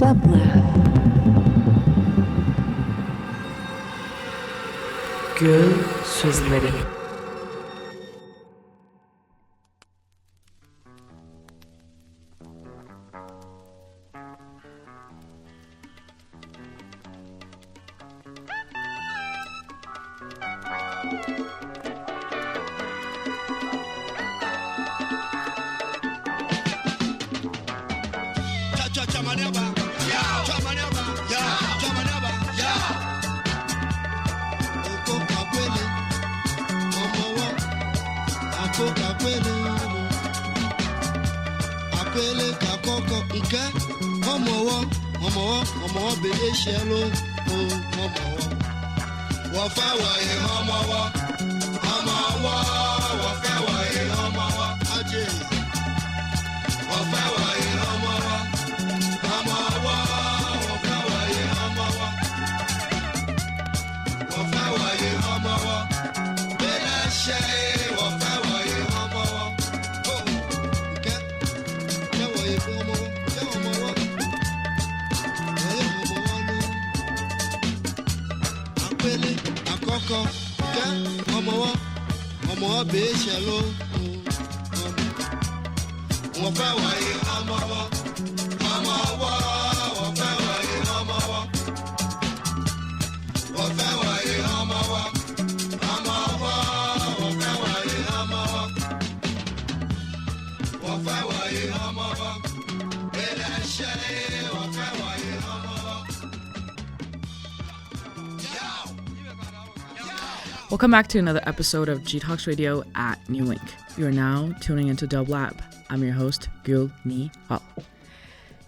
Dub Lab. Gül Sözleri. Homowo be eshelo Homowo wo fa wa e Homowo wo fa wa e Homowo aje wo fa wa e Homowo wo fa wa e Homowo wo fa wa e Homowo be la she wo fa wa e Homowo oh nke ya wo e Homowo ya Homowo akọkọ kẹ ọmọwọ bèé ṣe ló wọn fẹ́ wáyé ọmọwọ wọn fẹ́ wáyé ọmọwọ wọn fẹ́ wáyé ọmọwọ wọn fẹ́ wáyé ọmọwọ wọn fẹ́ wáyé ọmọwọ bẹ́ẹ̀ ṣe wọn fẹ́ wáyé ọmọwọ. Welcome back to another episode of gtalks Radio at New Ink. You are now tuning into Dub Lab. I'm your host, Gül Ni Hal.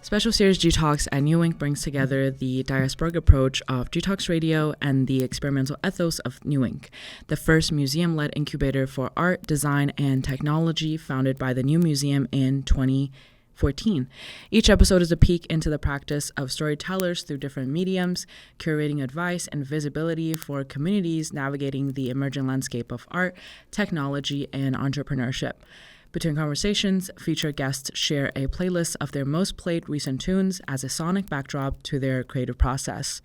Special series gtalks at New Ink brings together the diasporic approach of gtalks Radio and the experimental ethos of New Ink, the first museum-led incubator for art, design, and technology founded by the New Museum in 2014. Each episode is a peek into the practice of storytellers through different mediums, curating advice and visibility for communities navigating the emerging landscape of art, technology, and entrepreneurship. Between conversations, featured guests share a playlist of their most played recent tunes as a sonic backdrop to their creative process.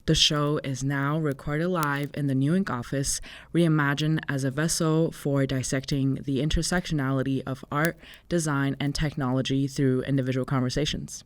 The show is now recorded live in the New Ink office, reimagined as a vessel for dissecting the intersectionality of art, design, and technology through individual conversations.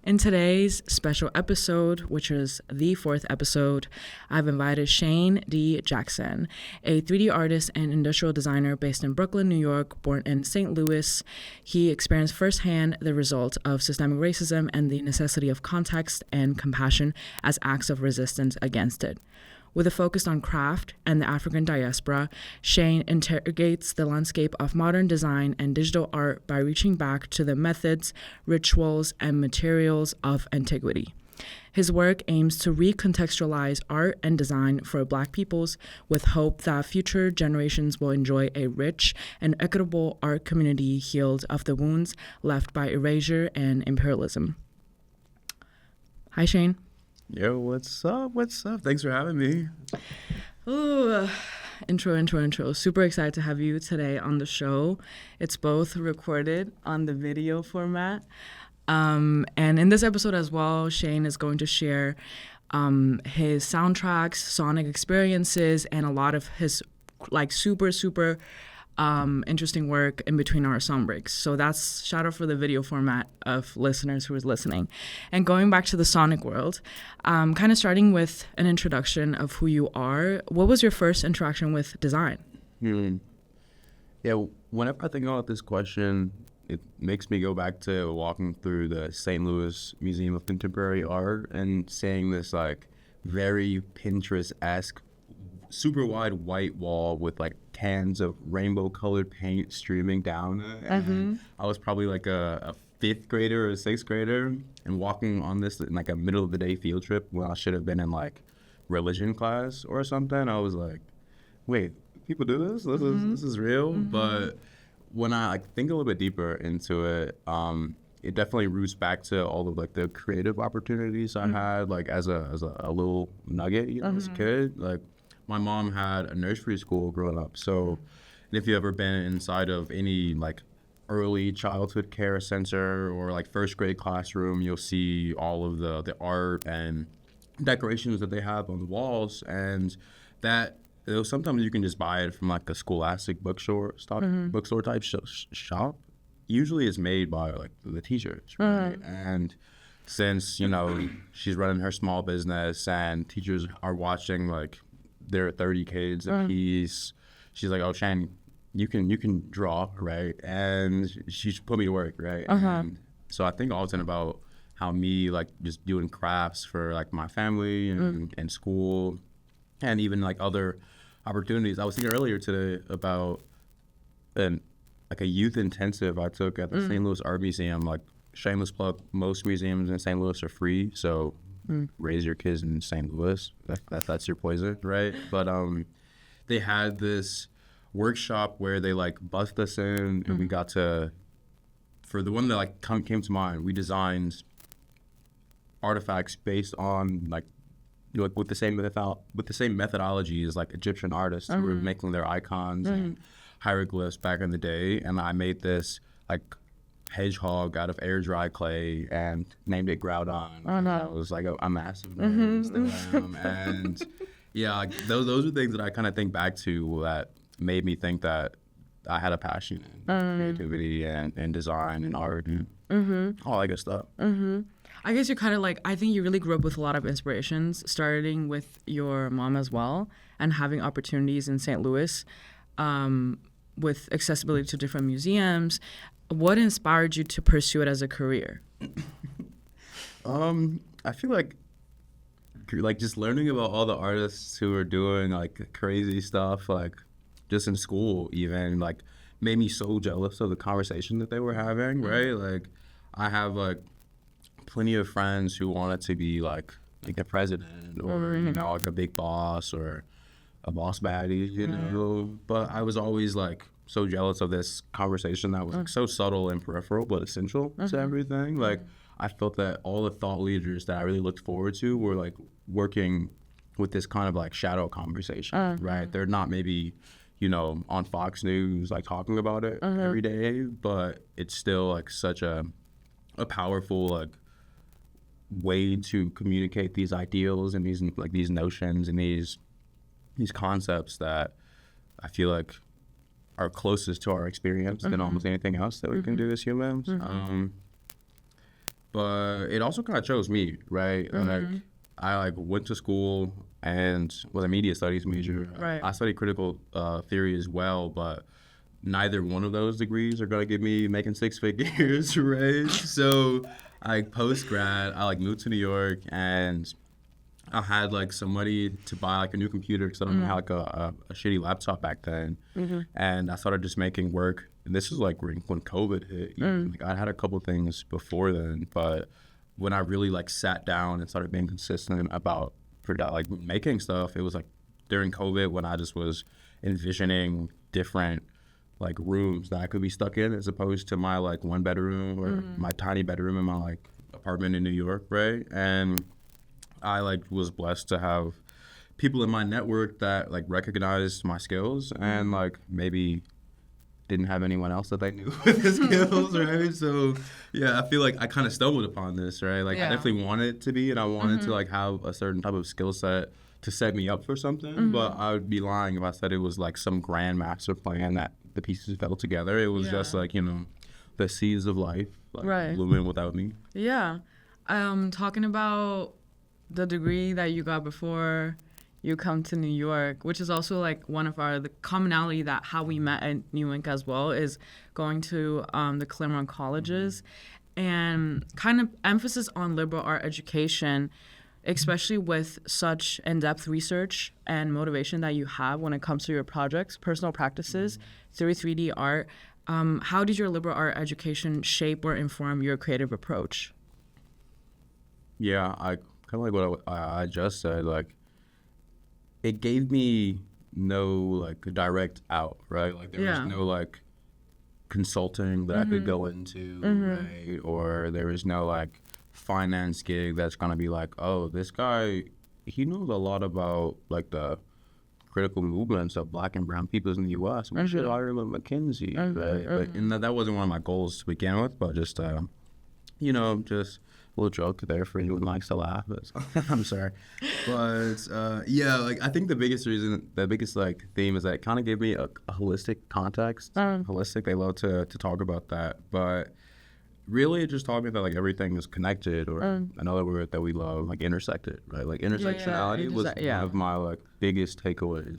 In today's special episode, which is the fourth episode, I've invited Shayn D. Jackson, a 3D artist and industrial designer based in Brooklyn, New York, born in St. Louis. He experienced firsthand the result of systemic racism and the necessity of context and compassion as acts of resistance against it. With a focus on craft and the African diaspora, Shayn interrogates the landscape of modern design and digital art by reaching back to the methods, rituals, and materials of antiquity. His work aims to recontextualize art and design for Black peoples with hope that future generations will enjoy a rich and equitable art community healed of the wounds left by erasure and imperialism. Hi, Shayn. Yo, what's up? Thanks for having me. Ooh, intro. Super excited to have you today on the show. It's both recorded on the video format. And in this episode as well, Shayn is going to share his soundtracks, sonic experiences, and a lot of his super interesting work in between our song breaks. So that's shout out for the video format of listeners who is listening. And going back to the sonic world, kind of starting with an introduction of who you are. What was your first interaction with design? Yeah, whenever I think about this question, it makes me go back to walking through the St. Louis Museum of Contemporary Art and seeing this like very Pinterest-esque super wide white wall with like cans of rainbow colored paint streaming down it. Mm-hmm. I was probably like a fifth grader or a sixth grader and walking on this in like a middle of the day field trip when I should have been in like religion class or something. I was like, wait, people do this? This is real? Mm-hmm. But when I like think a little bit deeper into it, it definitely roots back to all of like the creative opportunities I had like as a little nugget, you know, as a kid. Like my mom had a nursery school growing up, so if you've ever been inside of any like early childhood care center or like first grade classroom, you'll see all of the art and decorations that they have on the walls, and that sometimes you can just buy it from like a scholastic bookstore type shop. Usually it's made by like the teachers, right? And since she's running her small business and teachers are watching like their 30 kids a piece, she's like, oh, Shayn, you can draw, right? And she should put me to work, right? And so I think often about how me like just doing crafts for like my family and school and even like other opportunities. I was thinking earlier today about like a youth intensive I took at the St. Louis Art Museum. Like, shameless plug, most museums in St. Louis are free, so raise your kids in St. Louis. That's your poison, right? But they had this workshop where they like bussed us in, and we got to, for the one that like came to mind, we designed artifacts based on like with the same methodology as like Egyptian artists who were making their icons and hieroglyphs back in the day. And I made this like hedgehog out of air dry clay and named it Groudon. Oh no! I was like a massive nerd, still am. And yeah, like, those are things that I kind of think back to that made me think that I had a passion in creativity and design and art and all that good stuff. I guess you're kind of like, I think you really grew up with a lot of inspirations, starting with your mom as well, and having opportunities in St. Louis with accessibility to different museums. What inspired you to pursue it as a career? I feel like just learning about all the artists who are doing like crazy stuff, like just in school even, like made me so jealous of the conversation that they were having, right? Like I have like plenty of friends who wanted to be like the president or like a big boss or a boss baddie, but I was always like so jealous of this conversation that was like so subtle and peripheral but essential to everything. Like I felt that all the thought leaders that I really looked forward to were like working with this kind of like shadow conversation, right? They're not maybe on Fox News like talking about it every day, but it's still like such a powerful like way to communicate these ideals and these notions and these concepts that I feel like are closest to our experience than almost anything else that we can do as humans. But it also kind of chose me, right? Like I like went to school and was a media studies major. Right. I studied critical theory as well, but neither one of those degrees are gonna get me making six figures, right? So I post-grad, I like moved to New York and I had like some money to buy like a new computer because I don't have like a shitty laptop back then. And I started just making work. And this was like when COVID hit. Like I had a couple things before then, but when I really like sat down and started being consistent about like making stuff, it was like during COVID when I just was envisioning different like rooms that I could be stuck in as opposed to my like one bedroom or my tiny bedroom in my like apartment in New York, right? And I like was blessed to have people in my network that like recognized my skills and like maybe didn't have anyone else that they knew with the skills, right? So yeah, I feel like I kind of stumbled upon this, right? Like I definitely wanted it to be, and I wanted to like have a certain type of skill set to set me up for something, but I would be lying if I said it was like some grand master plan that the pieces fell together. It was just like, the seeds of life like blooming without me. Yeah. Talking about the degree that you got before you come to New York, which is also like one of the commonality that how we met at New Ink as well is going to the Claremont colleges and kind of emphasis on liberal art education, especially with such in-depth research and motivation that you have when it comes to your projects, personal practices, through 3D art. How did your liberal art education shape or inform your creative approach? Yeah, I kind of like what I just said. Like, it gave me no like direct out, right? Like there was no like consulting that I could go into, right? Or there was no like finance gig that's gonna be like, oh, this guy, he knows a lot about like the critical movements of Black and brown peoples in the U.S. We should hire him at McKinsey, right? But that wasn't one of my goals to begin with, but just, you know, just a little joke there for anyone who likes to laugh. I'm sorry. But, yeah, like, I think the biggest like, theme is that it kind of gave me a holistic context. Holistic, they love to talk about that. But really it just taught me that, like, everything is connected, or another word that we love, like, intersected, right? Like, intersectionality was one of my, like, biggest takeaways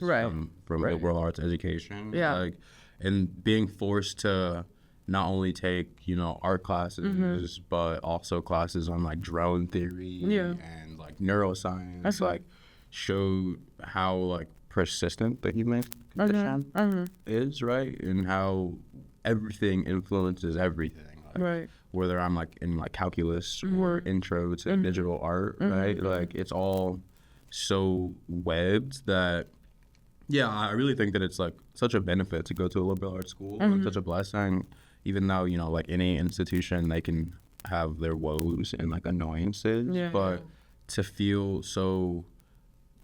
from liberal arts education. Like, and being forced to not only take, you know, art classes, but also classes on, like, drone theory and, like, neuroscience, like, showed how, like, persistent the human condition is, right? And how everything influences everything. Like, whether I'm, like, in, like, calculus or intro to digital art, right? Like, it's all so webbed that, yeah, I really think that it's, like, such a benefit to go to a liberal arts school. It's such a blessing, even though, you know, like, any institution, they can have their woes and, like, annoyances. But to feel so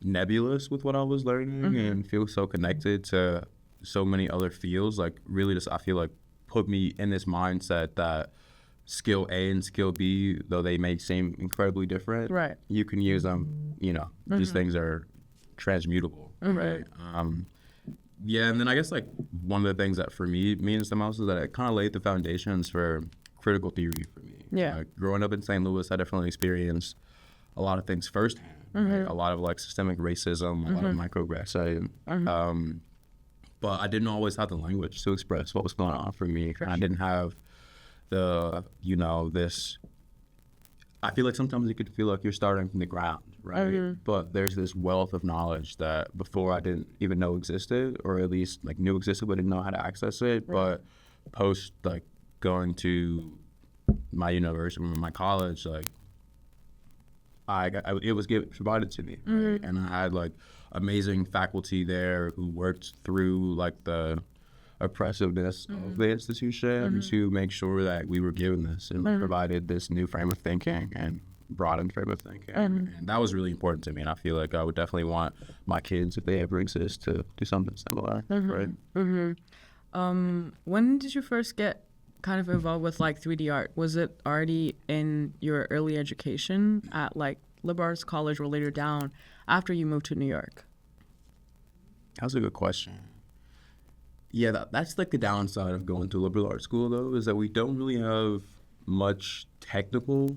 nebulous with what I was learning and feel so connected to so many other fields, like, really just, I feel like, put me in this mindset that skill A and skill B, though they may seem incredibly different, you can use them, you know, these things are transmutable, right? Yeah, and then I guess, like, one of the things that for me means the most is that it kind of laid the foundations for critical theory for me. Growing up in St. Louis, I definitely experienced a lot of things firsthand, right? A lot of, like, systemic racism, a lot of microaggression, but I didn't always have the language to express what was going on for me. I didn't have the, you know, this, I feel like sometimes you could feel like you're starting from the ground, right? But there's this wealth of knowledge that before I didn't even know existed, or at least, like, knew existed but didn't know how to access it. But post, like, going to my university, my college, like, it was provided to me, right? And I had, like, amazing faculty there who worked through, like, the oppressiveness of the institution to make sure that we were given this and provided this new frame of thinking and broadened frame of thinking. And that was really important to me, and I feel like I would definitely want my kids, if they ever exist, to do something similar, right? When did you first get kind of involved with, like, 3D art? Was it already in your early education at, like, liberal arts college, or later down after you moved to New York? That's a good question. Yeah, that's, like, the downside of going to liberal arts school, though, is that we don't really have much technical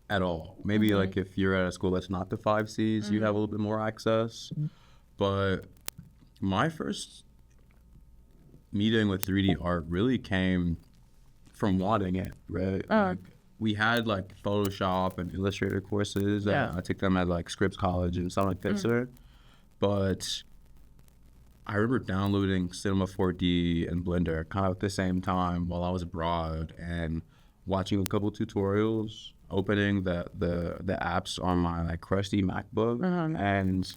at all. Maybe, like, if you're at a school that's not the 5 Cs, you have a little bit more access. But my first meeting with 3D art really came from wanting it, right? Like, we had, like, Photoshop and Illustrator courses. I took them at, like, Scripps College and something like that. But I remember downloading Cinema 4D and Blender kind of at the same time while I was abroad, and watching a couple tutorials, opening the apps on my, like, crusty MacBook and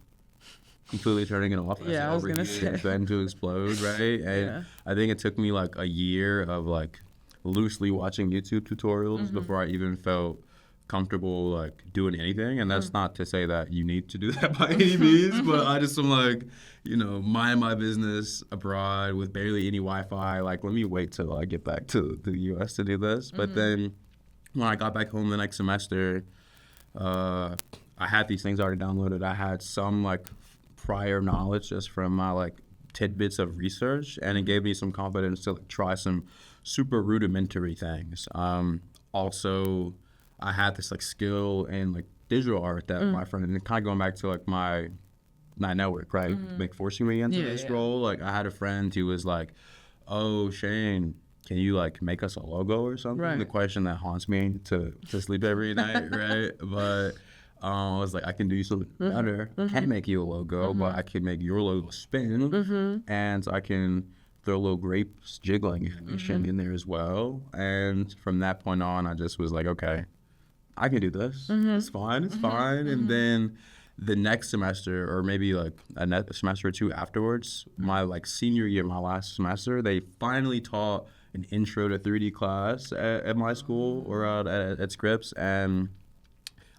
completely turning it off. I was gonna say. Then to explode, right? And I think it took me, like, a year of, like, loosely watching YouTube tutorials before I even felt comfortable, like, doing anything. And that's not to say that you need to do that by any means, but I just am, like, you know, mind my business abroad with barely any Wi-Fi. Like, let me wait till I get back to the U.S. to do this. But then when I got back home the next semester, I had these things already downloaded. I had some, like, prior knowledge just from my, like, tidbits of research, and it gave me some confidence to, like, try some super rudimentary things. Also, I had this, like, skill in, like, digital art that my friend, and kind of going back to, like, my network, right? Like, forcing me into this role. Like, I had a friend who was like, "Oh, Shayn, can you, like, make us a logo or something?" The question that haunts me to sleep every night, right? But I was like, I can do something better. I can't make you a logo, but I can make your logo spin, and I can throw a little grapes jiggling animation in there as well. And from that point on, I just was like, okay, I can do this. It's fine. And then the next semester, or maybe, like, a semester or two afterwards, my, like, senior year, my last semester, they finally taught an intro to 3D class at my school, or at Scripps, and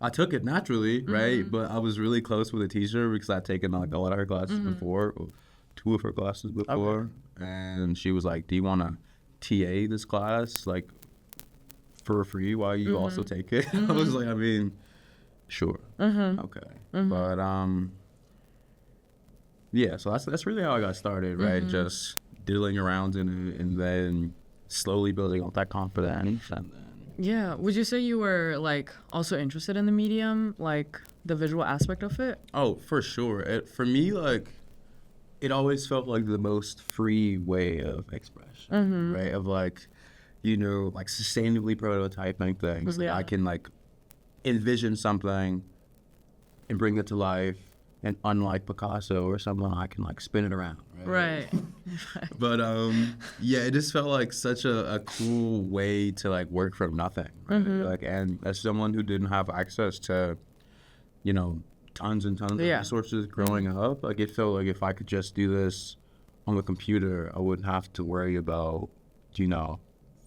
I took it naturally, right? But I was really close with a teacher because I'd taken like a lot of her classes before, or 2 of her classes before, and she was like, "Do you want to TA this class like for free while you also take it?" I was like, I mean, sure, okay, but yeah. So that's really how I got started, right? Just diddling around in it, and then slowly building up that confidence, and then. Yeah. Would you say you were like also interested in the medium, like the visual aspect of it? Oh, for sure. For me, like, it always felt like the most free way of expression, right? Of like, like sustainably prototyping things. Yeah. I can like envision something and bring it to life. And unlike Picasso or someone, I can like spin it around, right? But yeah, it just felt like such a cool way to like work from nothing, right? Like, and as someone who didn't have access to, tons and tons of resources growing up, like it felt like if I could just do this on the computer, I wouldn't have to worry about,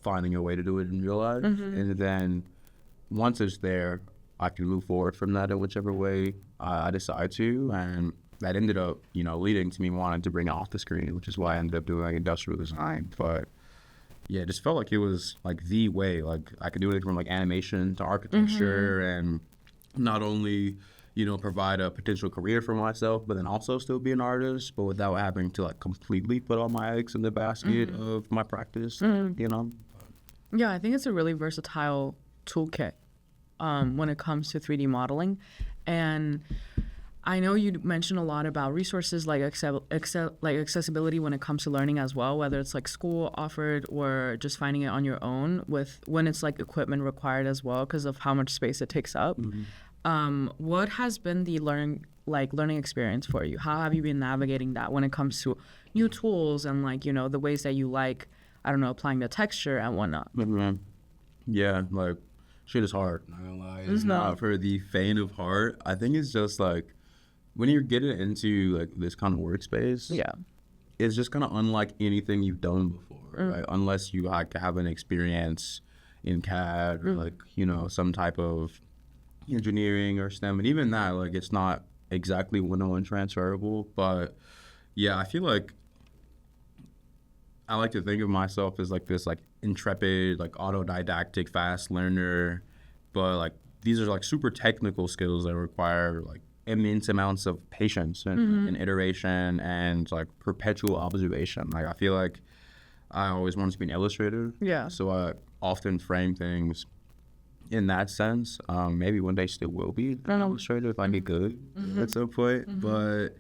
finding a way to do it in real life. And then once it's there, I can move forward from that in whichever way I decide to, and that ended up, leading to me wanting to bring it off the screen, which is why I ended up doing like industrial design. But yeah, it just felt like it was like the way. Like I could do it from like animation to architecture, and not only provide a potential career for myself, but then also still be an artist, but without having to like completely put all my eggs in the basket of my practice. Yeah, I think it's a really versatile toolkit when it comes to 3D modeling. And I know you mentioned a lot about resources like accessibility when it comes to learning as well, whether it's like school offered or just finding it on your own when it's like equipment required as well because of how much space it takes up. What has been the learning experience for you? How have you been navigating that when it comes to new tools and like, the ways that you like, I don't know, applying the texture and whatnot? Yeah, like shit is hard. Not gonna lie, it's not for the faint of heart. I think it's just like when you're getting into like this kind of workspace, it's just kind of unlike anything you've done before, right? Unless you like have an experience in CAD or like some type of engineering or STEM, and even that, like it's not exactly window and transferable. But yeah, I feel like I like to think of myself as like this like intrepid, like autodidactic, fast learner, but like these are like super technical skills that require like immense amounts of patience and iteration and like perpetual observation. Like I feel like I always wanted to be an illustrator, so I often frame things in that sense. Maybe one day still will be an illustrator if I get good at some point, but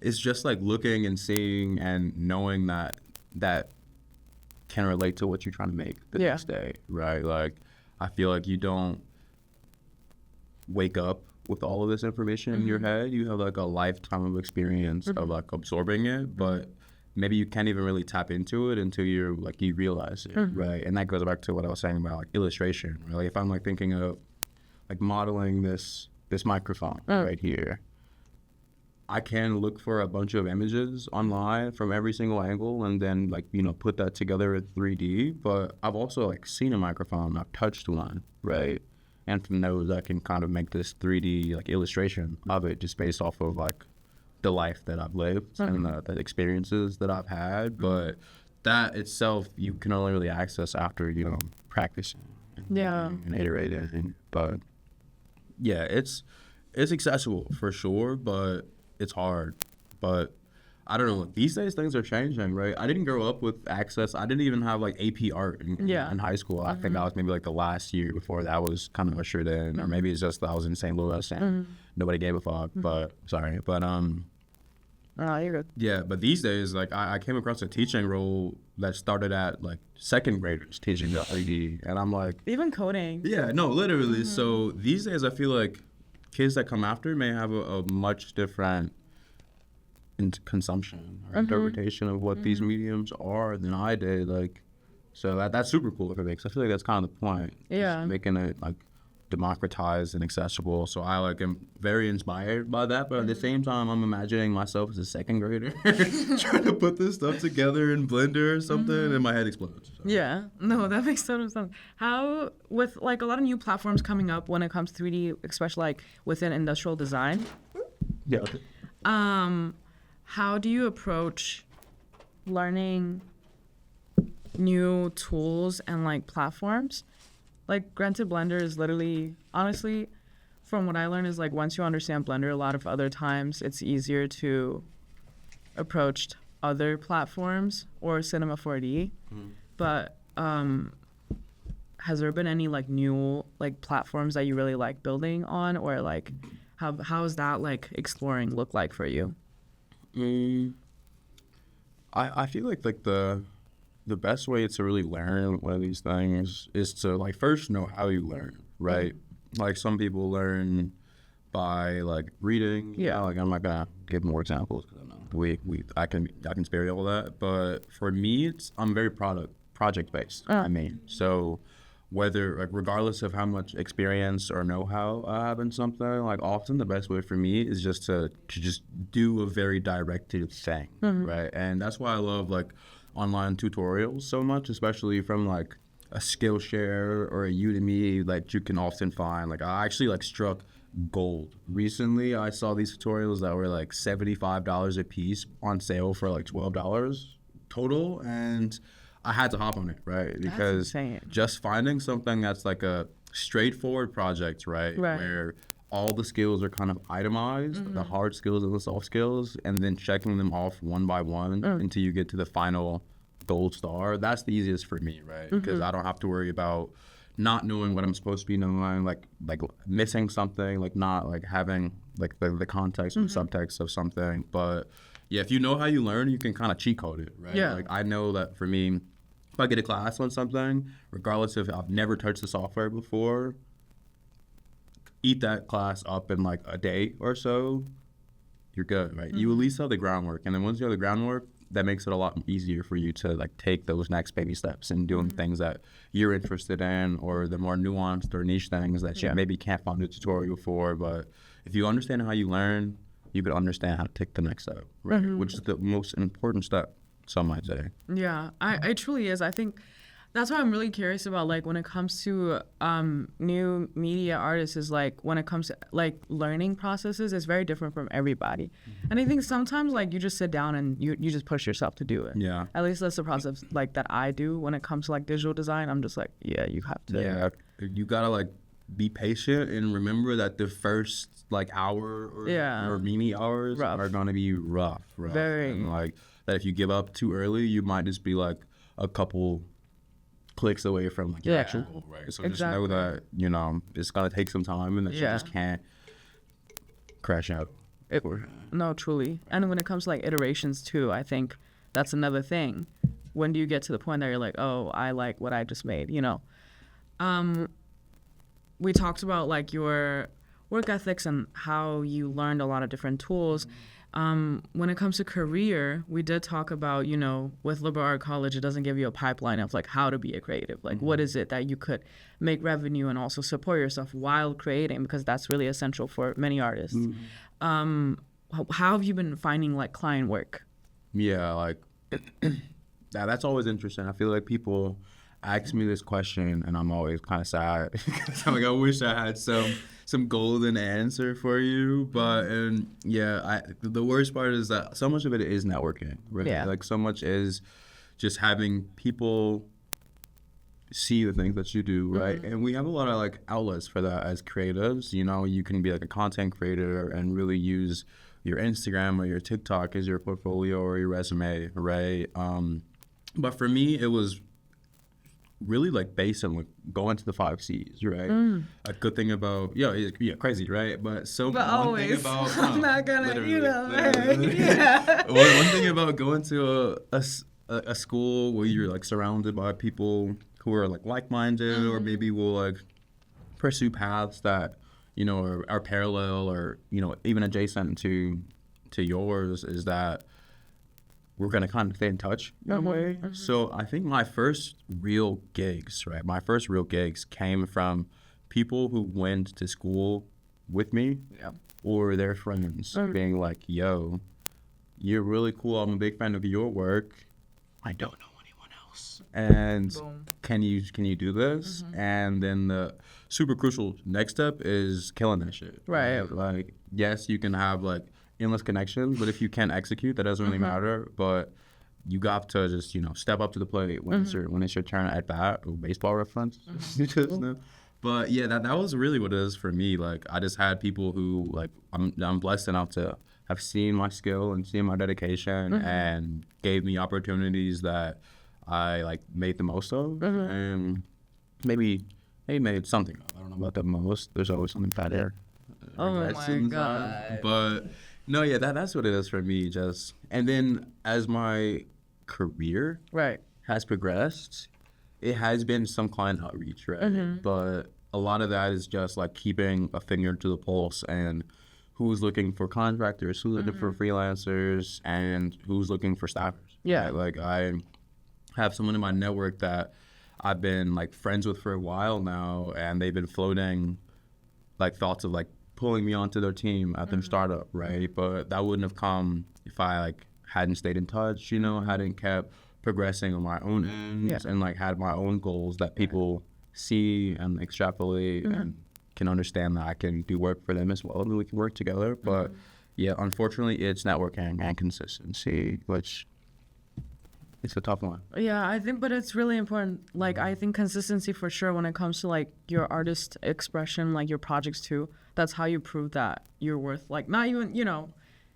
it's just like looking and seeing and knowing that can relate to what you're trying to make the next day, right? Like, I feel like you don't wake up with all of this information in your head. You have like a lifetime of experience of like absorbing it, but maybe you can't even really tap into it until you realize it, right? And that goes back to what I was saying about like illustration, really. If I'm like thinking of like modeling this microphone right here, I can look for a bunch of images online from every single angle and then like, put that together in 3D. But I've also like seen a microphone, I've touched one, right? And from those I can kind of make this 3D like illustration of it just based off of like the life that I've lived and the experiences that I've had. But that itself you can only really access after, practicing and iterating. But yeah, it's accessible for sure, but it's hard. But I don't know, these days things are changing, right? I didn't grow up with access. I didn't even have like AP art in high school. I think that was maybe like the last year before that was kind of ushered in, or maybe it's just that I was in St. Louis and nobody gave a fuck. But sorry, but you're good. Yeah, but these days, like I came across a teaching role that started at like second graders teaching the 3D, and I'm like, even coding. Yeah, no, literally. So these days, I feel like kids that come after may have a much different consumption or interpretation of what these mediums are than I did. Like, so that's super cool for me, because I feel like that's kind of the point. Yeah. Just making it like democratized and accessible. So I like am very inspired by that. But at the same time, I'm imagining myself as a second grader trying to put this stuff together in Blender or something, and my head explodes. So. Yeah, no, that makes total sense. How, with like a lot of new platforms coming up when it comes to 3D, especially like within industrial design, Yeah. how do you approach learning new tools and like platforms? Like, granted, Blender is literally, honestly, from what I learned is like once you understand Blender, a lot of other times it's easier to approach other platforms or Cinema 4D. But has there been any like new like platforms that you really like building on, or like how is that like exploring look like for you? I feel like the best way to really learn one of these things is to like first know how you learn, right? Like some people learn by like reading. Yeah. Like I'm not gonna give more examples because I can spare you all that. But for me, I'm very project based. I mean, so whether like regardless of how much experience or know-how I have in something, like often the best way for me is just to just do a very directed thing, right? And that's why I love like online tutorials so much, especially from like a Skillshare or a Udemy, like you can often find. Like I actually like struck gold recently. I saw these tutorials that were like $75 a piece on sale for like $12 total, and I had to hop on it, right? Because just finding something that's like a straightforward project, right? Where all the skills are kind of itemized, the hard skills and the soft skills, and then checking them off one by one until you get to the final gold star. That's the easiest for me, right? Because I don't have to worry about not knowing what I'm supposed to be knowing, like missing something, like not like having like the context and subtext of something. But yeah, if you know how you learn, you can kind of cheat code it, right? Yeah. Like I know that for me, if I get a class on something, regardless if I've never touched the software before, eat that class up in like a day or so, you're good, right? You at least have the groundwork, and then once you have the groundwork, that makes it a lot easier for you to like take those next baby steps and doing things that you're interested in, or the more nuanced or niche things that you maybe can't find a tutorial for. But if you understand how you learn, you can understand how to take the next step, right? Which is the most important step, some might say. Yeah, it truly is. I think that's why I'm really curious about like when it comes to new media artists, is like when it comes to like learning processes, it's very different from everybody. And I think sometimes like you just sit down and you just push yourself to do it. Yeah. At least that's the process like that I do when it comes to like digital design. I'm just like, yeah, you have to. Yeah, you gotta like be patient and remember that the first like hour or mini hours are gonna be rough. Very. And like that if you give up too early, you might just be like a couple clicks away from like your actual goal, right? So just know that, you know, it's gonna take some time and that you just can't crash out. No, truly. And when it comes to like iterations too, I think that's another thing. When do you get to the point that you're like, oh, I like what I just made, you know? We talked about like your work ethics and how you learned a lot of different tools. When it comes to career, we did talk about, you know, with liberal art college, it doesn't give you a pipeline of like how to be a creative. Like, what is it that you could make revenue and also support yourself while creating? Because that's really essential for many artists. How have you been finding like client work? Yeah, like that's always interesting. I feel like people ask me this question and I'm always kind of sad because I'm like, I wish I had some golden answer for you. But and yeah, the worst part is that so much of it is networking, right? Yeah. Like so much is just having people see the things that you do, right? And we have a lot of like outlets for that as creatives. You know, you can be like a content creator and really use your Instagram or your TikTok as your portfolio or your resume, right? But for me, it was really like based on like going to the 5 C's, right? A good thing about crazy, right? But one thing about I'm not gonna, literally. One thing about going to a school where you're like surrounded by people who are like-minded or maybe will like pursue paths that, you know, are parallel or, you know, even adjacent to yours, is that we're going to kind of stay in touch in a way. So I think my first real gigs came from people who went to school with me or their friends being like, yo, you're really cool. I'm a big fan of your work. I don't know anyone else. And can you do this? And then the super crucial next step is killing that shit. Right. Like, yes, you can have like endless connections, but if you can't execute, that doesn't really matter. But you got to just, step up to the plate when it's your turn at bat, or baseball reference. But yeah, that was really what it is for me. Like, I just had people who, like, I'm blessed enough to have seen my skill and seen my dedication and gave me opportunities that I like made the most of, and maybe made something of. I don't know about the most. There's always something bad there. Oh my God. But no, yeah, that's what it is for me. Just, and then as my career has progressed, it has been some client outreach, right? But a lot of that is just like keeping a finger to the pulse and who's looking for contractors, who's looking for freelancers, and who's looking for staffers. Yeah. Right? Like, I have someone in my network that I've been like friends with for a while now, and they've been floating like thoughts of like pulling me onto their team at their startup, right? But that wouldn't have come if I like hadn't stayed in touch, hadn't kept progressing on my own ends and like had my own goals that people see and extrapolate and can understand that I can do work for them as well, and we can work together. But yeah, unfortunately, it's networking and consistency, which it's a tough one. Yeah, I think, but it's really important. Like, I think consistency for sure when it comes to like your artist expression, like your projects too. That's how you prove that you're worth, like, not even,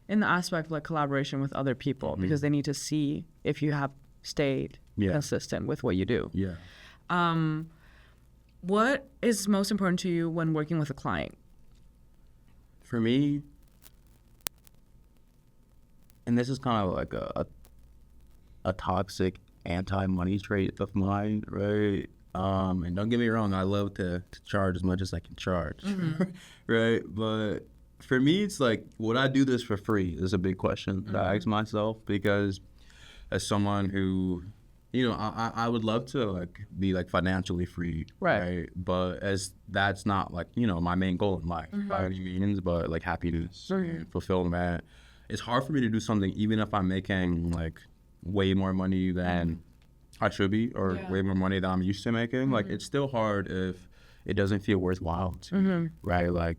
in the aspect of like collaboration with other people, because they need to see if you have stayed consistent with what you do. Yeah. What is most important to you when working with a client? For me, and this is kind of like a toxic anti-money trait of mine, right? And don't get me wrong, I love to charge as much as I can charge, right? But for me, it's like, would I do this for free is a big question that I ask myself, because as someone who, I would love to like be like financially free, right? But as that's not like, my main goal in life by any means, but like happiness and fulfillment. It's hard for me to do something even if I'm making like way more money than I should be, or way more money than I'm used to making. Like, it's still hard if it doesn't feel worthwhile to me, right? Like,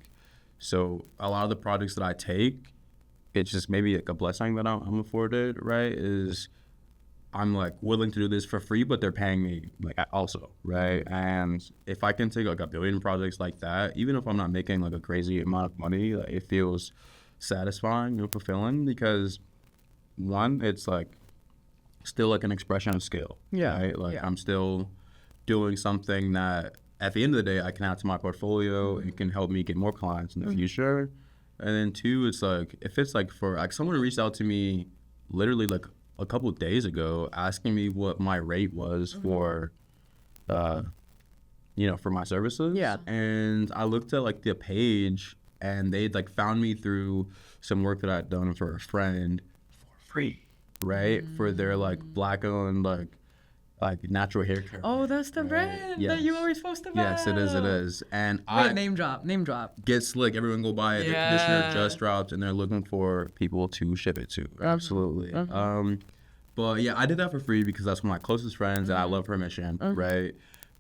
so a lot of the projects that I take, it's just maybe like a blessing that I'm afforded, right? Is I'm like willing to do this for free, but they're paying me like also, right? And if I can take like a billion projects like that, even if I'm not making like a crazy amount of money, like, it feels satisfying and fulfilling, because one, it's like still like an expression of skill, right? Like, I'm still doing something that at the end of the day I can add to my portfolio. It can help me get more clients in the future. And then two, it's like, if it's like for like someone reached out to me literally like a couple of days ago asking me what my rate was for for my services, and I looked at like the page, and they'd like found me through some work that I'd done for a friend for free, right? For their like Black owned like natural hair care. Oh, that's the brand that you always post about. Yes, it is. And name drop. Get slick. Everyone go buy it. The conditioner just dropped, and they're looking for people to ship it to. Absolutely. But yeah, I did that for free because that's one of my closest friends, and I love her mission, right?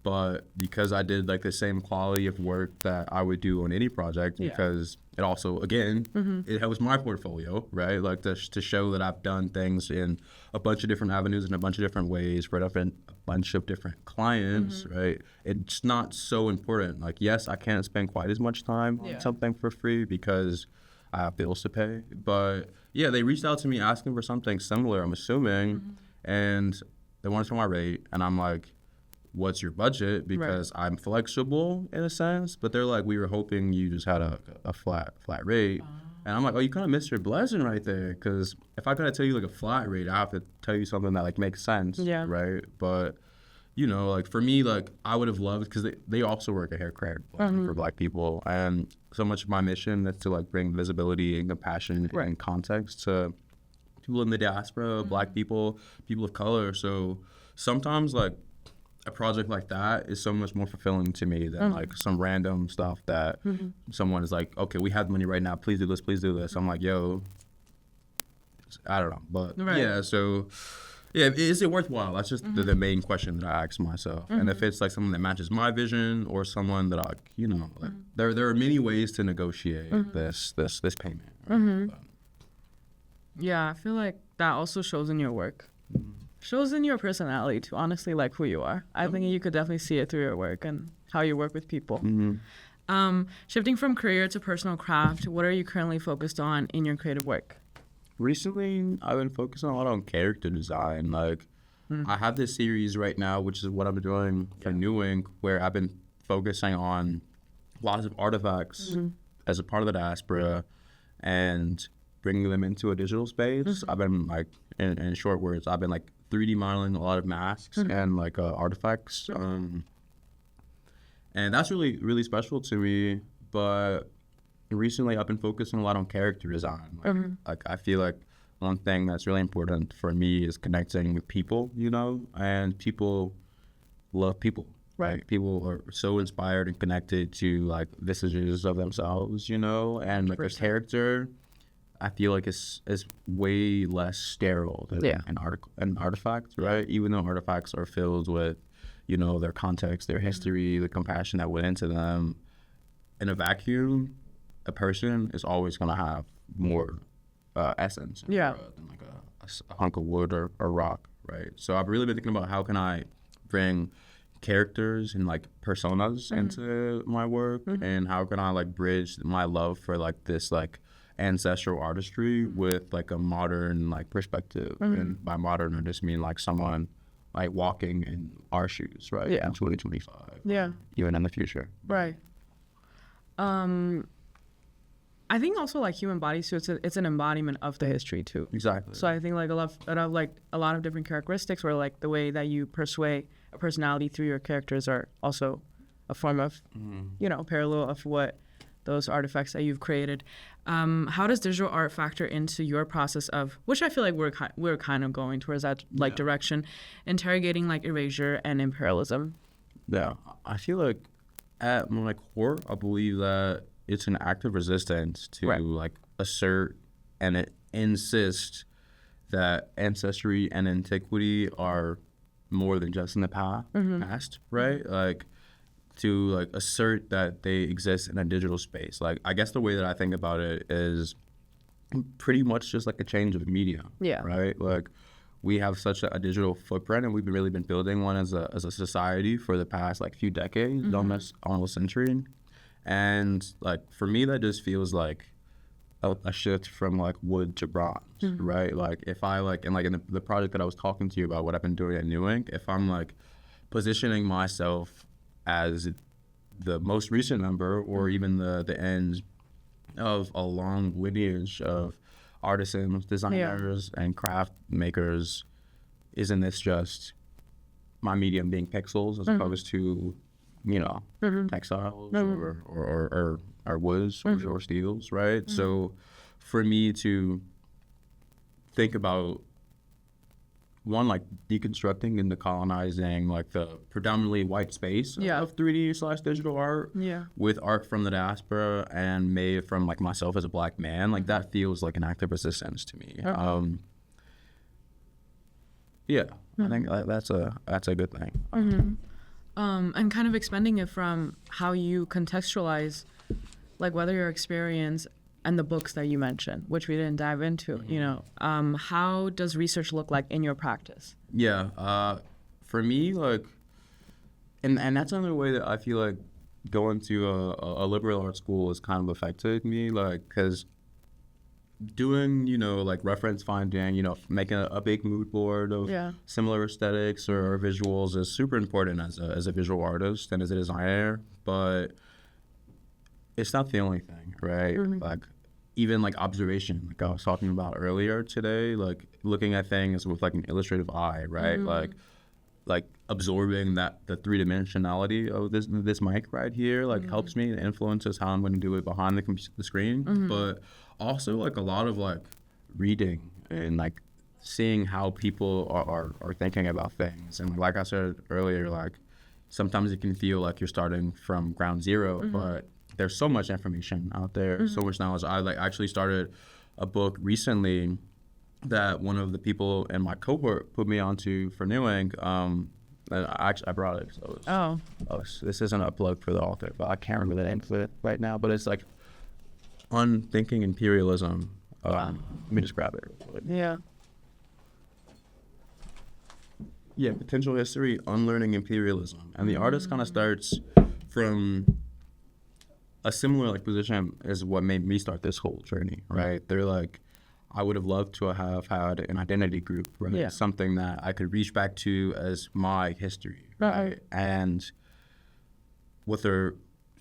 But because I did like the same quality of work that I would do on any project, because it also, again, it helps my portfolio, right? Like to show that I've done things in a bunch of different avenues in a bunch of different ways for a bunch of different clients, right? It's not so important. Like, yes, I can't spend quite as much time on something for free because I have bills to pay. But yeah, they reached out to me asking for something similar, I'm assuming, and they wanted to know my rate, and I'm like, what's your budget? Because I'm flexible in a sense, but they're like, we were hoping you just had a flat rate. And I'm like, oh, you kind of missed your blessing right there, because if I gotta tell you like a flat rate, I have to tell you something that like makes sense, right? But like for me, like I would have loved, because they also work at hair care for Black people, and so much of my mission is to like bring visibility and compassion and context to people in the diaspora, Black people of color. So sometimes like a project like that is so much more fulfilling to me than like some random stuff that someone is like, okay, we have money right now, please do this, please do this. I'm like, yo, I don't know, but yeah, so yeah, is it worthwhile? That's just the main question that I ask myself. And if it's like something that matches my vision or someone that I, you know, like there are many ways to negotiate this payment. Right? Yeah, I feel like that also shows in your work. Shows in your personality to honestly like who you are. I think you could definitely see it through your work and how you work with people. Shifting from career to personal craft, what are you currently focused on in your creative work? Recently, I've been focusing a lot on character design. Like, I have this series right now, which is what I've been doing for New Ink, where I've been focusing on lots of artifacts as a part of the diaspora and bringing them into a digital space. I've been like, in short words, I've been like 3D modeling a lot of masks and like artifacts. And that's really, really special to me. But recently I've been focusing a lot on character design. Like I feel like one thing that's really important for me is connecting with people, you know, and people love people. Right. Like, people are so inspired and connected to like visages of themselves, you know, and like a character, I feel like it's way less sterile than an artifact, right? Even though artifacts are filled with, you know, their context, their history, the compassion that went into them. In a vacuum, a person is always going to have more essence than like a hunk of wood or rock, right? So I've really been thinking about how can I bring characters and like personas into my work, and how can I like bridge my love for like this like ancestral artistry with like a modern like perspective. And by modern I just mean like someone like walking in our shoes, right? In 2025. Even in the future. Right. I think also like human body suits, it's an embodiment of the history too. Exactly. So I think like a lot of different characteristics, where like the way that you persuade a personality through your characters are also a form of, you know, parallel of what those artifacts that you've created. How does digital art factor into your process of, which I feel like we're kind of going towards that like direction, interrogating like erasure and imperialism? Yeah, I feel like at my core, I believe that it's an act of resistance to like assert and insist that ancestry and antiquity are more than just in the past, right? Like to like assert that they exist in a digital space. Like I guess the way that I think about it is pretty much just like a change of media, right? Like we have such a digital footprint, and we've really been building one as a society for the past like few decades, almost century. And like for me, that just feels like a shift from like wood to bronze, right? Like if I like in the project that I was talking to you about, what I've been doing at New Ink, if I'm like positioning myself as the most recent member or even the end of a long lineage of artisans, designers, and craft makers, isn't this just my medium being pixels as opposed to, you know, textiles or woods or steels, right? So for me to think about one, like deconstructing and decolonizing like the predominantly white space of 3D/digital art with art from the diaspora and made from like myself as a Black man, like that feels like an act of resistance to me. I think that's a good thing. And kind of expanding it from how you contextualize, like whether your experience and the books that you mentioned, which we didn't dive into, you know, how does research look like in your practice? For me, like, and that's another way that I feel like going to a liberal arts school has kind of affected me, like, because doing, you know, like reference finding, you know, making a big mood board of similar aesthetics or visuals is super important as a visual artist and as a designer, but it's not the only thing, right? Like even like observation, like I was talking about earlier today, like looking at things with like an illustrative eye, right? Like absorbing that the three-dimensionality of this mic right here like helps me and influences how I'm going to do it behind the screen, but also like a lot of like reading and like seeing how people are thinking about things. And like I said earlier, like sometimes it can feel like you're starting from ground zero, but there's so much information out there, so much knowledge. I like actually started a book recently that one of the people in my cohort put me onto for New Ink. And I brought it. So this isn't a plug for the author, but I can't remember the name of it right now. But it's like Unthinking Imperialism. Let me just grab it real quick. Yeah. Yeah, Potential History, Unlearning Imperialism. And the artist kind of starts from a similar like position as what made me start this whole journey, right? They're like, I would have loved to have had an identity group, right? Yeah. Something that I could reach back to as my history, right? And what they're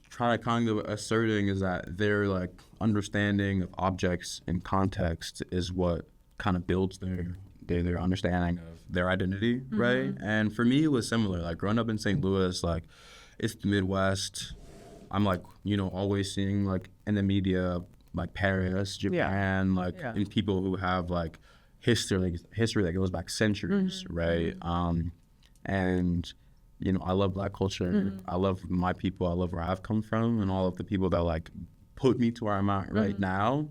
trying to kind of asserting is that their like understanding of objects and context is what kind of builds their understanding of their identity, right? And for me, it was similar. Like growing up in St. Louis, like it's the Midwest. I'm like, you know, always seeing like in the media, like Paris, Japan, and people who have like history that goes back centuries, right? And you know, I love Black culture. I love my people. I love where I've come from, and all of the people that like put me to where I'm at right now.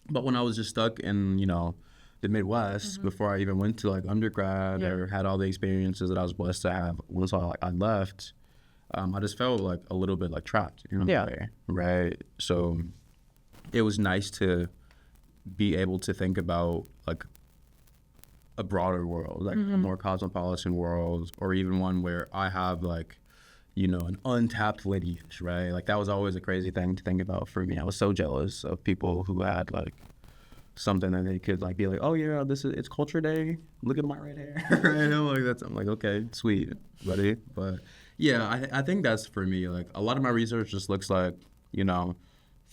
But when I was just stuck in, you know, the Midwest before I even went to like undergrad or had all the experiences that I was blessed to have once I left, I just felt like a little bit like trapped in a way, right? So it was nice to be able to think about like a broader world, like a more cosmopolitan world, or even one where I have like, you know, an untapped lineage, right? Like that was always a crazy thing to think about for me. I was so jealous of people who had like something that they could like be like, oh yeah, it's culture day. Look at my red hair, right? I'm like, okay, sweet, buddy. But yeah, I think that's for me. Like a lot of my research just looks like, you know,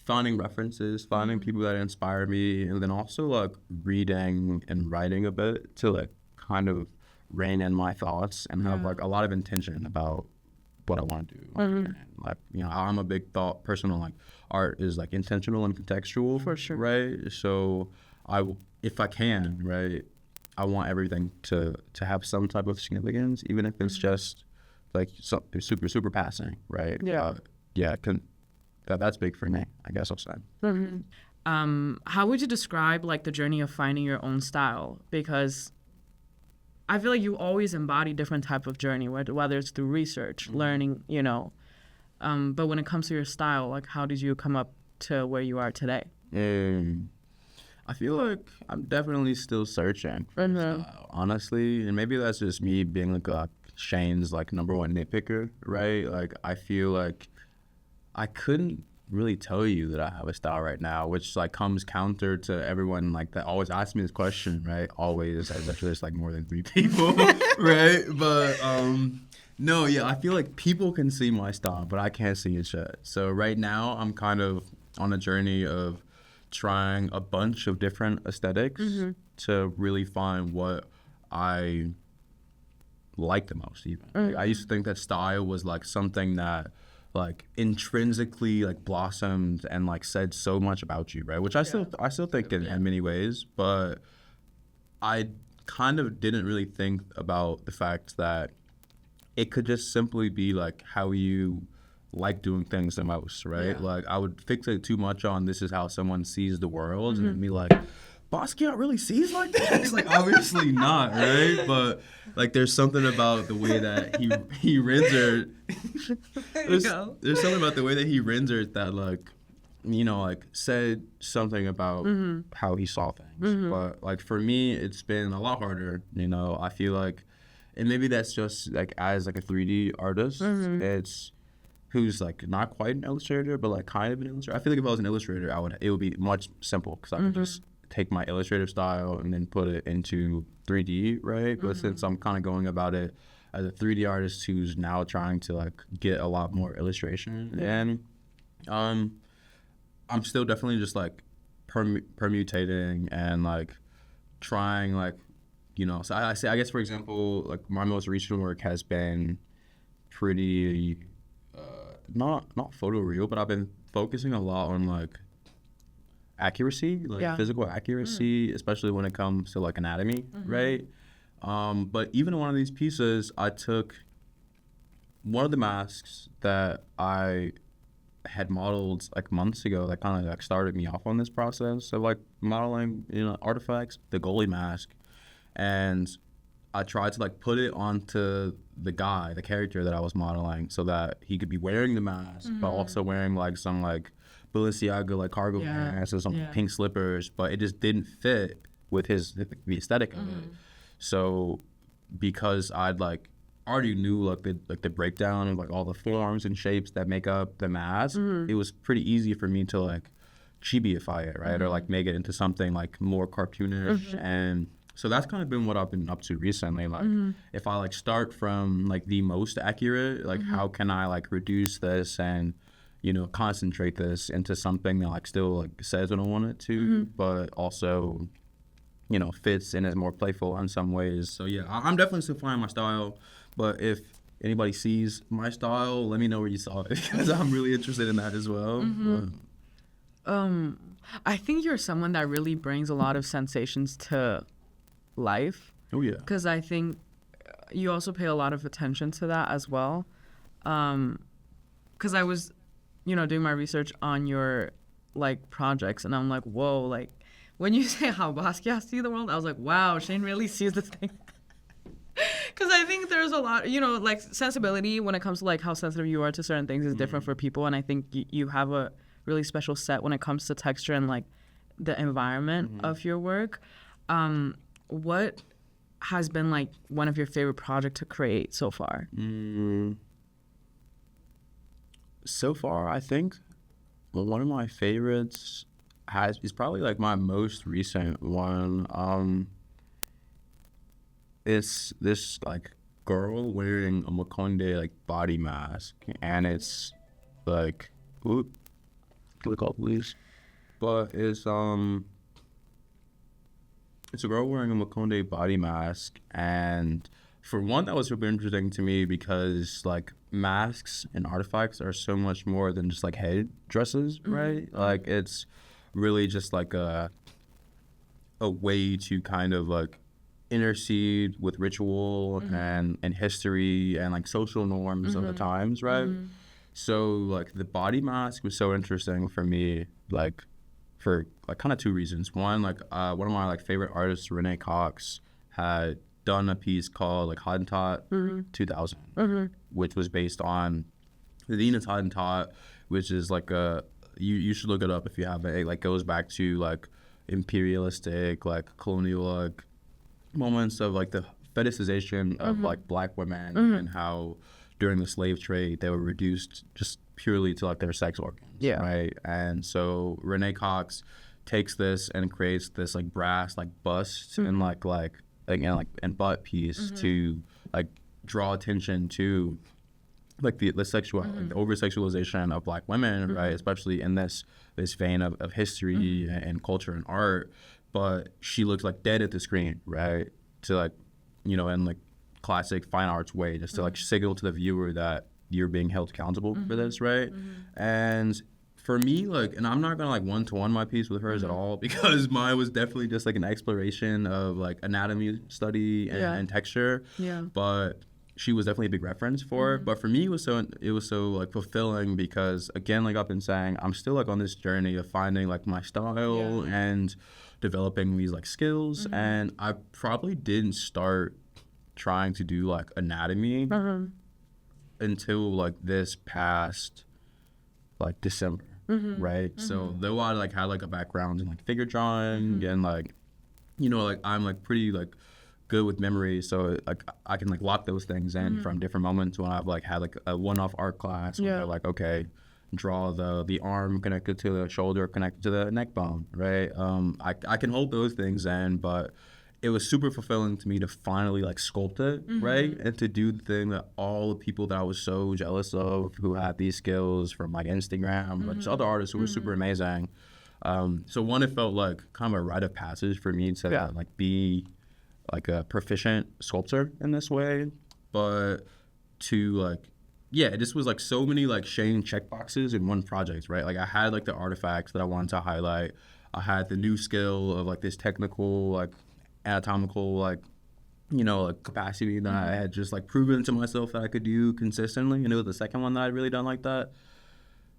finding references, finding people that inspire me, and then also like reading and writing a bit to like kind of rein in my thoughts and have like a lot of intention about what I want to do. And, like, you know, I'm a big thought person on like art is like intentional and contextual, For sure. right? So if I can, right, I want everything to have some type of significance, even if it's just like something super passing, right? That's big for me, I guess I'll say. How would you describe like the journey of finding your own style? Because I feel like you always embody different type of journey, whether it's through research, learning, you know. But when it comes to your style, like how did you come up to where you are today? I feel like I'm definitely still searching for style, honestly. And maybe that's just me being like Shayn's like number one nitpicker, right? Like I feel like I couldn't really tell you that I have a style right now, which like comes counter to everyone like that always asks me this question, right? Always, as if there's like more than 3 people, right? But no, yeah, I feel like people can see my style, but I can't see it yet. So right now, I'm kind of on a journey of trying a bunch of different aesthetics to really find what I like the most. Even like, I used to think that style was like something that like intrinsically like blossomed and like said so much about you, right? Which I still think in many ways, but I kind of didn't really think about the fact that it could just simply be like how you like doing things the most, right? Like I would fixate too much on this is how someone sees the world and be like, Basquiat really sees like this? Like obviously not, right? But like there's something about the way that he rendered there's something about the way that he rendered that like, you know, like said something about how he saw things. But like for me it's been a lot harder, you know. I feel like, and maybe that's just like as like a 3D artist, it's who's like not quite an illustrator but like kind of an illustrator. I feel like if I was an illustrator it would be much simple because I could just take my illustrative style and then put it into 3D, right? But since I'm kind of going about it as a 3D artist who's now trying to like get a lot more illustration, and I'm still definitely just like permutating and like trying like, you know. So I guess for example like my most recent work has been pretty not photoreal, but I've been focusing a lot on like accuracy, like physical accuracy, especially when it comes to like anatomy, right? But even in one of these pieces, I took one of the masks that I had modeled like months ago that kind of like started me off on this process of like modeling, artifacts, the goalie mask. And I tried to like put it onto the guy, the character that I was modeling, so that he could be wearing the mask, but also wearing like some like Balenciaga like cargo pants or some pink slippers, but it just didn't fit with the aesthetic of it. So because I'd like already knew like the breakdown of like all the forms and shapes that make up the mask, it was pretty easy for me to like chibiify it, right? Or like make it into something like more cartoonish. And so that's kind of been what I've been up to recently. Like if I like start from like the most accurate, like how can I like reduce this and concentrate this into something that like still like says what I want it to, but also fits and is more playful in some ways. So yeah, I'm definitely still finding my style, but if anybody sees my style, let me know where you saw it, because I'm really interested in that as well. I think you're someone that really brings a lot of sensations to life. Oh yeah. Because I think you also pay a lot of attention to that as well. Because I was, doing my research on your like projects, and I'm like, whoa, like when you say how Basquiat see the world, I was like, wow, Shayn really sees the thing. Because I think there's a lot, like sensibility when it comes to like how sensitive you are to certain things is different for people. And I think you have a really special set when it comes to texture and like the environment of your work. What has been like one of your favorite projects to create so far? So far, I think one of my favorites is probably like my most recent one. It's this like girl wearing a Makonde like body mask, and it's like, click off please. But it's a girl wearing a Makonde body mask, and for one, that was super interesting to me because like masks and artifacts are so much more than just like head dresses, right? Like it's really just like a way to kind of like intercede with ritual and history and like social norms of the times, right? So like the body mask was so interesting for me, like for like kind of two reasons. One, like one of my like favorite artists, Renee Cox, had done a piece called like Hottentot 2000, which was based on the Venus Hottentot, which is like you should look it up if you haven't. It like goes back to like imperialistic, like colonial like moments of like the fetishization of like black women and how during the slave trade they were reduced just purely to like their sex organs, right? And so Renee Cox takes this and creates this like brass like bust and like and butt piece to like draw attention to like the sexual like the over sexualization of black women, right? Especially in this vein of history and culture and art. But she looks like dead at the screen, right? To like, in like classic fine arts way, just to like signal to the viewer that you're being held accountable for this, right? And for me, like, and I'm not gonna like one-to-one my piece with hers at all, because mine was definitely just like an exploration of like anatomy study and texture. Yeah. But she was definitely a big reference for it. But for me, it was so like fulfilling because, again, like I've been saying, I'm still like on this journey of finding like my style and developing these like skills. And I probably didn't start trying to do like anatomy until like this past like December, right? So though I like had like a background in like figure drawing and like, like I'm like pretty like good with memory, so like I can like lock those things in from different moments when I've like had like a one-off art class where they're like, okay, draw the arm connected to the shoulder connected to the neck bone, right? I can hold those things in, but it was super fulfilling to me to finally like sculpt it, right? And to do the thing that all the people that I was so jealous of who had these skills from like Instagram, but just other artists who were super amazing. So one, it felt like kind of a rite of passage for me to like be like a proficient sculptor in this way, but to like, it just was like so many like Shayn checkboxes in one project, right? Like I had like the artifacts that I wanted to highlight. I had the new skill of like this technical, like anatomical, like, you know, like capacity that I had just like proven to myself that I could do consistently. And it was the second one that I'd really done like that.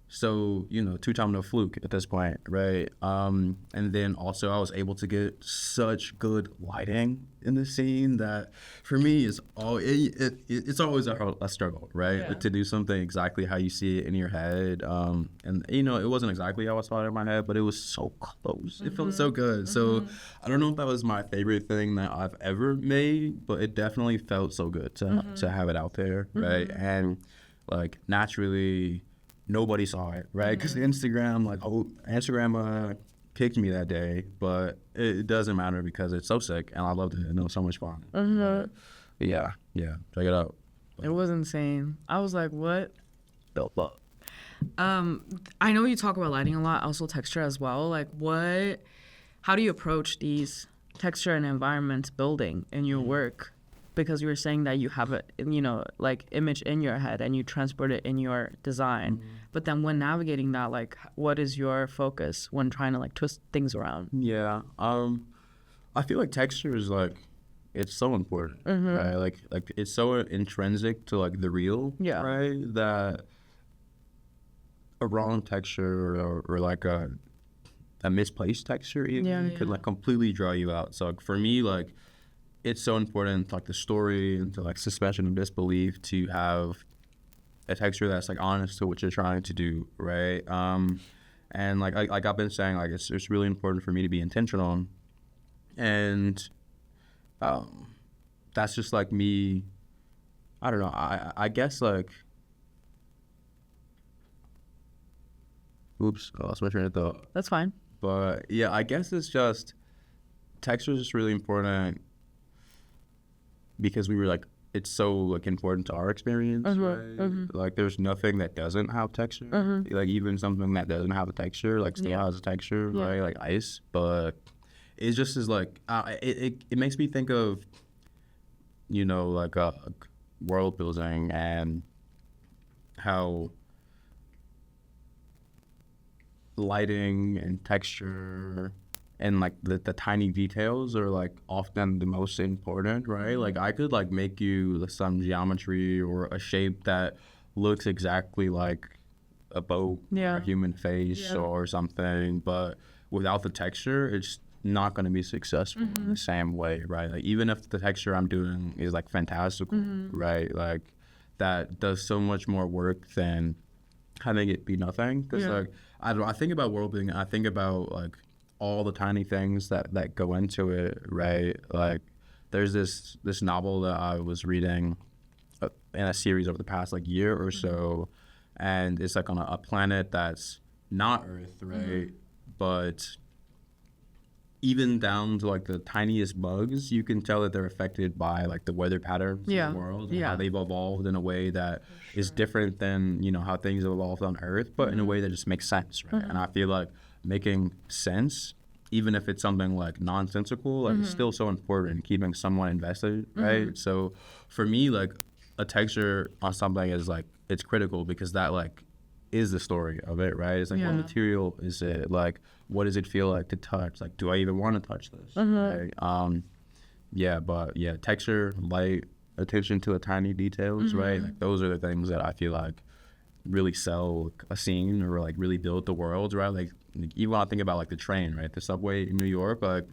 So, you know, two-time no fluke at this point, right? And then also I was able to get such good lighting in the scene that for me is it's always a struggle, right? Yeah. Like, to do something exactly how you see it in your head. And, you know, it wasn't exactly how I saw it in my head, but it was so close. It felt so good. So I don't know if that was my favorite thing that I've ever made, but it definitely felt so good to have it out there, right? And, like, naturally, nobody saw it, right? Because Instagram kicked me that day, but it doesn't matter because it's so sick and I loved it and it was so much fun. Yeah, check it out. It was insane. I was like, what? I know you talk about lighting a lot, also texture as well. Like, how do you approach these texture and environment building in your work? Because you were saying that you have a, you know, like image in your head and you transport it in your design. But then when navigating that, like, what is your focus when trying to like twist things around? Yeah, I feel like texture is like, it's so important, right? Like it's so intrinsic to like the real, right? That a wrong texture or like a misplaced texture even could like completely draw you out. So like, for me, like, it's so important to like the story and to like suspension of disbelief to have a texture that's like honest to what you're trying to do, right? And like I've been saying, like it's really important for me to be intentional, and that's just like me. I don't know. I guess like, oops, I lost my train of thought. That's fine. But yeah, I guess it's just texture is just really important. Because we were like, it's so like important to our experience, right? Like, there's nothing that doesn't have texture. Like, even something that doesn't have a texture, like, still has a texture, right? Like ice, but it just is like, it makes me think of, you know, like world building and how lighting and texture and like the tiny details are like often the most important, right? Like, I could like make you some geometry or a shape that looks exactly like a boat or a human face or something, but without the texture, it's not going to be successful in the same way, right? Like, even if the texture I'm doing is like fantastical, right? Like, that does so much more work than having it be nothing. Because like, I don't know, I think about world building, I think about like all the tiny things that go into it, right? Like, there's this novel that I was reading in a series over the past like year or so, and it's like on a planet that's not Earth, right? But even down to like the tiniest bugs, you can tell that they're affected by like the weather patterns of the world and how they've evolved in a way that is different than, you know, how things have evolved on Earth, but in a way that just makes sense, right? And I feel like making sense, even if it's something like nonsensical, like it's still so important, keeping someone invested, right? So for me, like, a texture on something is like, it's critical because that like is the story of it, right? It's like, what material is it? Like, what does it feel like to touch? Like, do I even want to touch this? Right? Texture, light, attention to the tiny details, right? Like, those are the things that I feel like really sell a scene or like really build the world, right? Like, even when I think about like the train, right? The subway in New York, like,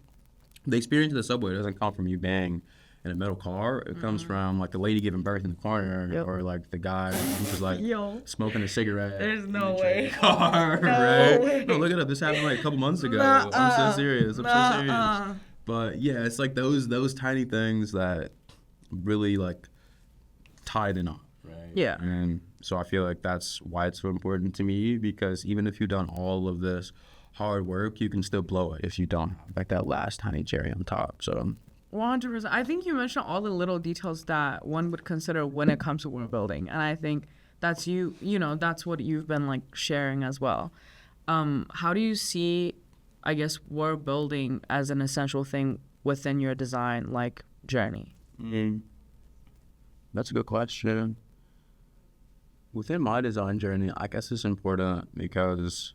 the experience of the subway doesn't come from you being in a metal car. It comes from like the lady giving birth in the corner, or like the guy who's like smoking a cigarette. There's in no the way. car, right? No, look it up. This happened like a couple months ago. I'm so serious. But yeah, it's like those tiny things that really like tie the knot, right? Yeah. And so I feel like that's why it's so important to me, because even if you've done all of this hard work, you can still blow it if you don't have like that last tiny cherry on top. So 100%. I think you mentioned all the little details that one would consider when it comes to world building, and I think that's you know, that's what you've been like sharing as well. How do you see, I guess, world building as an essential thing within your design like journey? That's a good question. Within my design journey, I guess it's important because,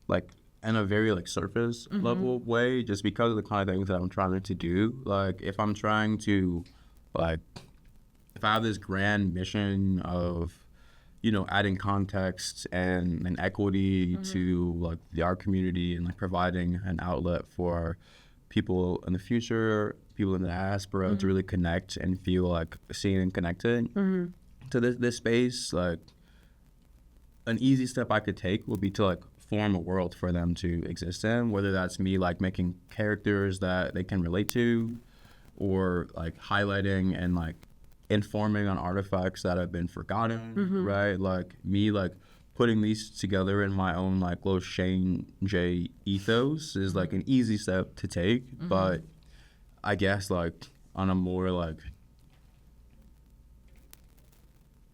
like, in a very like surface level way, just because of the kind of things that I'm trying to do. Like if I'm trying to, like, if I have this grand mission of, you know, adding context and equity to like the art community and like providing an outlet for people in the future, people in the diaspora to really connect and feel like seen and connected to this space, like an easy step I could take would be to like form a world for them to exist in, whether that's me like making characters that they can relate to, or like highlighting and like informing on artifacts that have been forgotten, right? Like me like putting these together in my own like little Shayn D ethos is like an easy step to take, but I guess like on a more like,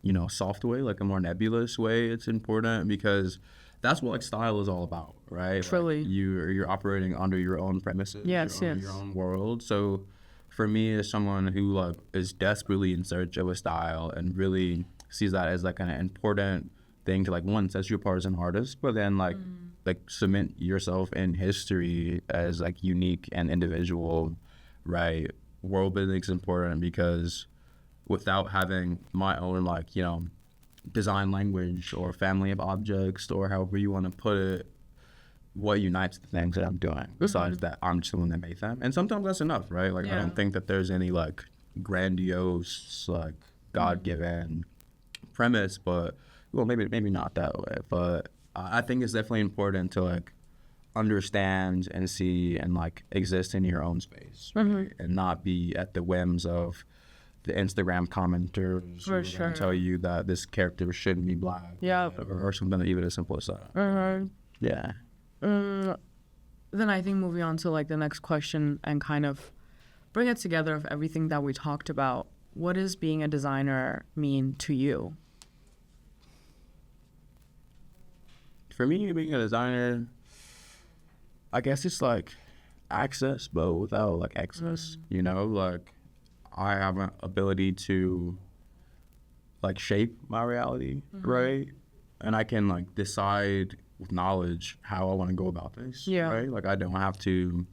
you know, soft way, like a more nebulous way, it's important because that's what like style is all about, right? Truly. Like you're operating under your own premises, Yes, your yes. own world. So for me, as someone who like is desperately in search of a style and really sees that as like an important thing to like one set you apart as an artist, but then like cement yourself in history as like unique and individual, right? World building is important because without having my own like, you know, design language or family of objects or however you want to put it, what unites the things that I'm doing besides that I'm just the one that made them. And sometimes that's enough, right? Like I don't think that there's any like grandiose like God-given premise, but well, maybe not that way, but I think it's definitely important to like understand and see and like exist in your own space, right? And not be at the whims of the Instagram commenters For who sure. tell you that this character shouldn't be black, or something even as simple as that. Yeah. Then I think moving on to like the next question and kind of bring it together of everything that we talked about. What does being a designer mean to you? For me, being a designer, I guess it's like access, but without like excess. You know, like I have an ability to like shape my reality, right? And I can like decide with knowledge how I want to go about this, right? Like I don't have to,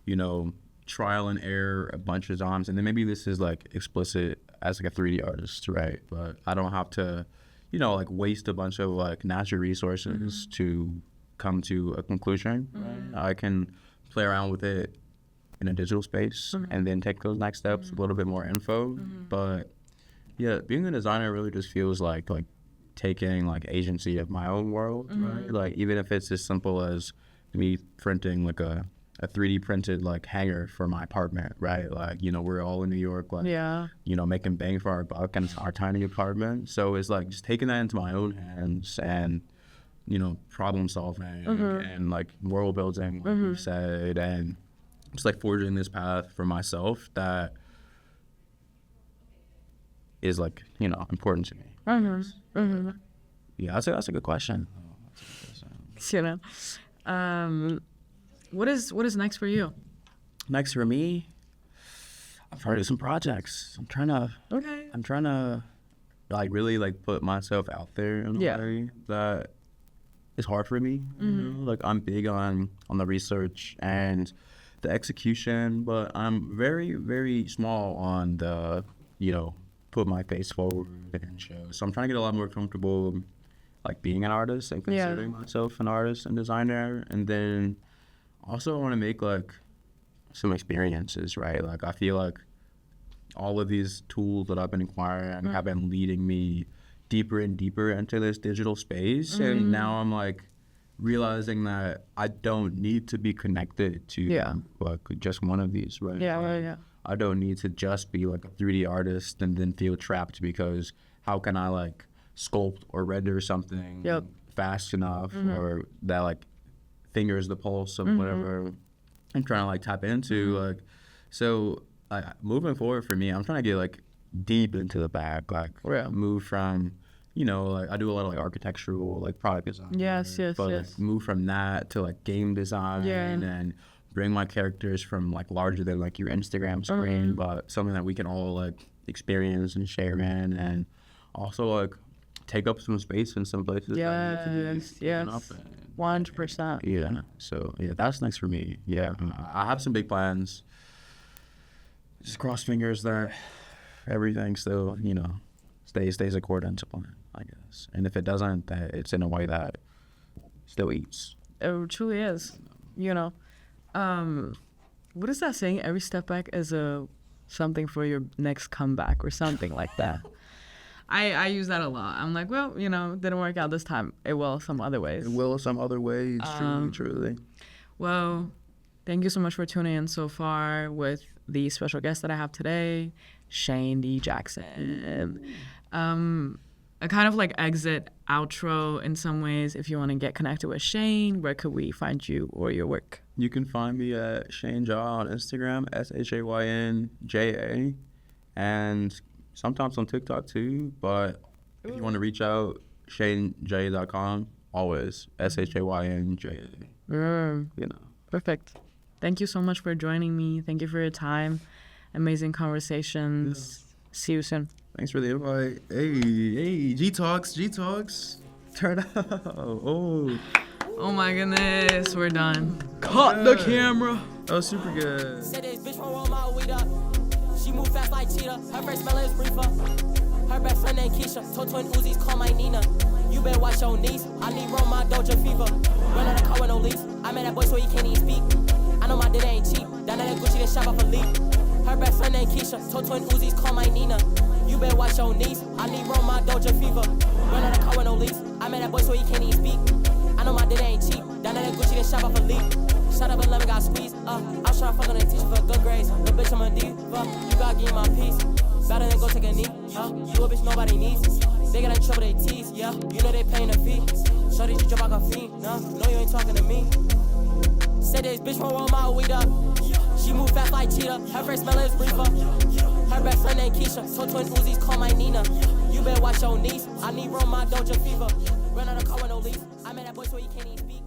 you know, trial and error a bunch of times. And then maybe this is like explicit as like a 3D artist, right? But I don't have to, you know, like waste a bunch of like natural resources to come to a conclusion, right? I can play around with it in a digital space and then take those next steps, a little bit more info. But yeah, being a designer really just feels like taking like agency of my own world, right? Like even if it's as simple as me printing like a 3D printed like hanger for my apartment, right? Like, you know, we're all in New York, like, you know, making bang for our buck and it's our tiny apartment. So it's like just taking that into my own hands and, you know, problem solving and like world building, like you said, and just like forging this path for myself that is like, you know, important to me. Yeah, that's a good question. You know, what is next for you? Next for me, I'm trying to do some projects. I'm trying to like really like put myself out there in a way that is hard for me. You know? Like I'm big on the research and the execution, but I'm very, very small on the, you know, put my face forward and show. So I'm trying to get a lot more comfortable like being an artist and considering myself an artist and designer. And then also I want to make like some experiences, right? Like I feel like all of these tools that I've been acquiring have been leading me deeper and deeper into this digital space. And now I'm like realizing that I don't need to be connected to like just one of these, right? I don't need to just be like a 3D artist and then feel trapped because how can I like sculpt or render something fast enough or that like fingers the pulse of whatever I'm trying to like tap into. Like, so moving forward for me, I'm trying to get like deep into the back, like move from, you know, like I do a lot of like architectural like product design. But like, move from that to like game design and bring my characters from like larger than like your Instagram screen, but something that we can all like experience and share in, and also like take up some space in some places. Yes, yes. 100%. Yeah. So yeah, that's next for me. Yeah, I have some big plans. Just cross fingers that everything still, stays according to plan, I guess. And if it doesn't, that it's in a way that still eats. It truly is. What is that saying? Every step back is something for your next comeback or something like that. I use that a lot. I'm like, well, didn't work out this time. It will some other ways. It will some other ways, truly. Well, thank you so much for tuning in so far with the special guest that I have today, Shayn D. Jackson. A kind of like exit outro in some ways. If you want to get connected with Shayn, where could we find you or your work? You can find me at Shayn Ja on Instagram, ShaynJa, and sometimes on TikTok too. But if you want to reach out, ShaynJ.com, always ShaynJa. Perfect. Thank you so much for joining me. Thank you for your time. Amazing conversations. See you soon. Thanks for the invite. Hey, gtalks. Turn out. Oh my goodness, we're done. Cut the camera. That was super good. Said this bitch won't roll my weed up. She move fast like cheetah. Her first smell is reefer. Her best friend named Keisha. Told twin Uzis, call my Nina. You better watch your knees. I need roll my Doja fever. Run out of car with no lease. I met that boy so he can't even speak. I know my data ain't cheap. Down at that Gucci, then shop off a leap. Her best friend named Keisha. Told twin Uzis, call my Nina. You better watch your knees. I need roll my Doja fever. Run out of car with no lease. I met that boy so he can't even speak. I know my data ain't cheap. Down at that Gucci, then shop off a leap. Shut up and let me got squeezed. I was tryna fuck on the teacher for good grades. But bitch, I'm a diva. You gotta give me my piece. Better than go take a knee. You a bitch nobody needs. They got in trouble, they tease. Yeah, you know they paying a fee. Shorty, you jump out her feet. No, you ain't talking to me. Said this bitch won't roll my weed up. She move fast like cheetah. Her first smell is reefer. Her best friend named Keisha. So twin Uzis, call my Nina. You better watch your knees. I need roll my Doja fever. Run out of car with no lease. I met that boy so he can't even speak.